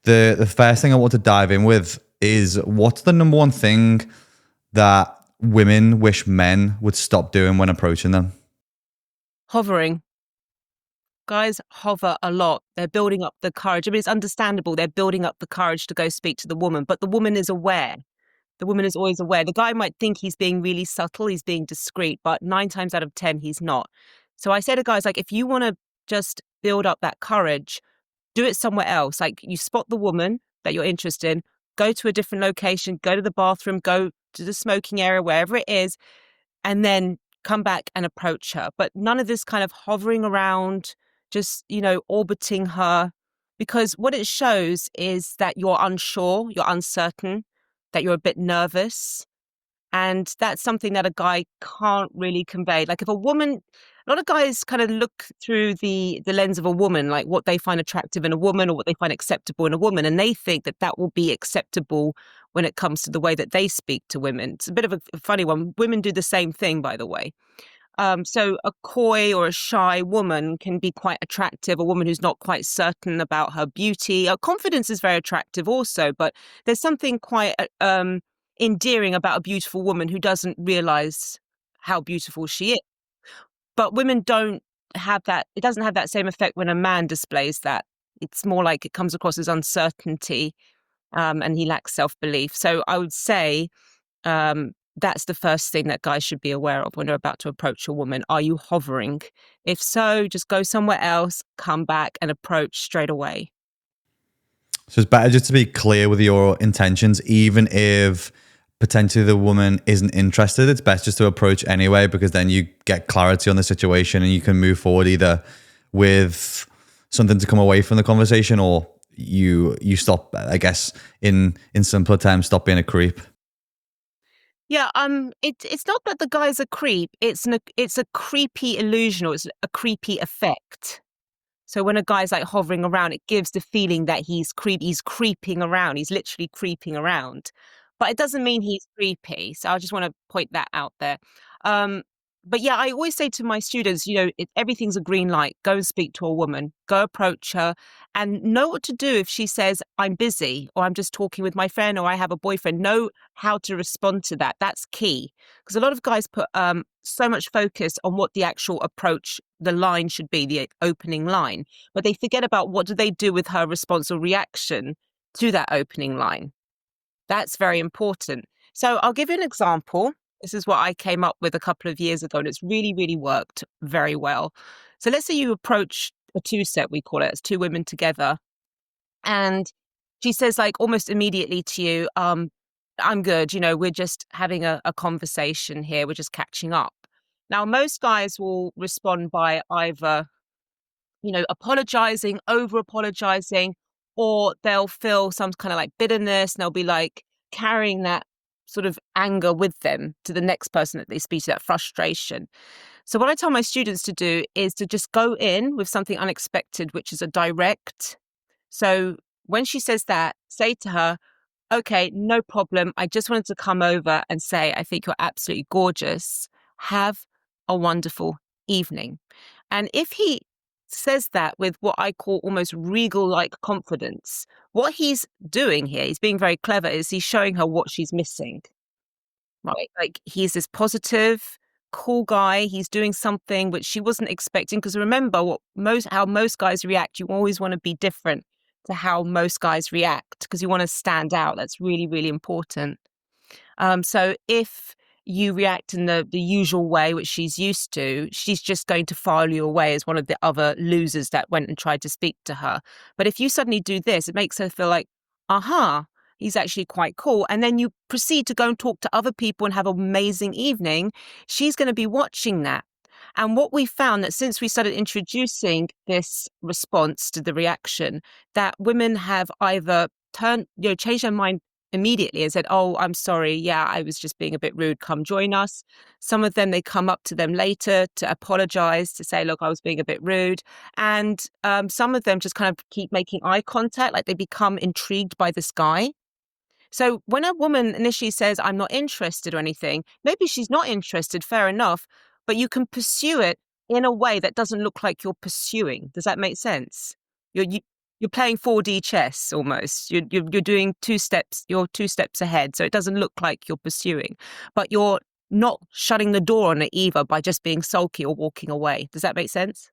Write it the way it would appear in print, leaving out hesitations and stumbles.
The first thing I want to dive in with is, what's the number one thing that women wish men would stop doing when approaching them? Hovering. Guys hover a lot. They're building up the courage. I mean, it's understandable. They're building up the courage to go speak to the woman, but the woman is aware. The woman is always aware. The guy might think he's being really subtle, he's being discreet, but 9 times out of 10, he's not. So I say to guys, like, if you want to just build up that courage, do it somewhere else. Like, you spot the woman that you're interested in, go to a different location, go to the bathroom, go to the smoking area, wherever it is, and then come back and approach her. But none of this kind of hovering around, just, orbiting her, because what it shows is that you're unsure, you're uncertain, that you're a bit nervous. And that's something that a guy can't really convey. Like, if a lot of guys kind of look through the lens of a woman, like what they find attractive in a woman or what they find acceptable in a woman. And they think that that will be acceptable when it comes to the way that they speak to women. It's a bit of a funny one. Women do the same thing, by the way. So a coy or a shy woman can be quite attractive, a woman who's not quite certain about her beauty. Her confidence is very attractive also, but there's something quite endearing about a beautiful woman who doesn't realize how beautiful she is. But women don't have that. It doesn't have that same effect when a man displays that. It's more like it comes across as uncertainty, and he lacks self-belief. So I would say that's the first thing that guys should be aware of when they're about to approach a woman. Are you hovering? If so, just go somewhere else, come back and approach straight away. So it's better just to be clear with your intentions, even if potentially the woman isn't interested. It's best just to approach anyway, because then you get clarity on the situation and you can move forward either with something to come away from the conversation, or you stop, I guess, in simpler terms, stop being a creep. Yeah, it's not that the guy's a creep. It's a creepy illusion, or it's a creepy effect. So when a guy's like hovering around, it gives the feeling that he's creeping around. He's literally creeping around. But it doesn't mean he's creepy. So I just want to point that out there. Um, but yeah, I always say to my students, everything's a green light. Go and speak to a woman. Go approach her and know what to do if she says, I'm busy, or I'm just talking with my friend, or I have a boyfriend. Know how to respond to that. That's key. Because a lot of guys put so much focus on what the actual approach, the line should be, the opening line. But they forget about what do they do with her response or reaction to that opening line. That's very important. So I'll give you an example. This is what I came up with a couple of years ago, and it's really, really worked very well. So let's say you approach a two-step, we call it. It's two women together. And she says, like, almost immediately to you, I'm good. We're just having a conversation here. We're just catching up. Now, most guys will respond by either, apologizing, over apologizing, or they'll feel some kind of like bitterness, and they'll be like carrying that sort of anger with them to the next person that they speak to, that frustration. So what I tell my students to do is to just go in with something unexpected, which is a direct. So when she says that, say to her, okay, no problem. I just wanted to come over and say, I think you're absolutely gorgeous. Have a wonderful evening. And if he says that with what I call almost regal-like confidence, what he's doing here, he's being very clever, is he's showing her what she's missing, right? Like, he's this positive, cool guy. He's doing something which she wasn't expecting. Because remember, how most guys react, you always want to be different to how most guys react, because you want to stand out. That's really, really important. So if you react in the usual way, which she's used to, she's just going to file you away as one of the other losers that went and tried to speak to her. But if you suddenly do this, it makes her feel like, he's actually quite cool. And then you proceed to go and talk to other people and have an amazing evening. She's going to be watching that. And what we found, that since we started introducing this response to the reaction, that women have either changed their mind immediately and said, oh, I'm sorry. Yeah, I was just being a bit rude. Come join us. Some of them, they come up to them later to apologize, to say, look, I was being a bit rude. And some of them just kind of keep making eye contact, like they become intrigued by this guy. So when a woman initially says, I'm not interested or anything, maybe she's not interested, fair enough, but you can pursue it in a way that doesn't look like you're pursuing. Does that make sense? you're playing 4D chess almost. You're doing two steps. You're two steps ahead, so it doesn't look like you're pursuing, but you're not shutting the door on it either by just being sulky or walking away. Does that make sense?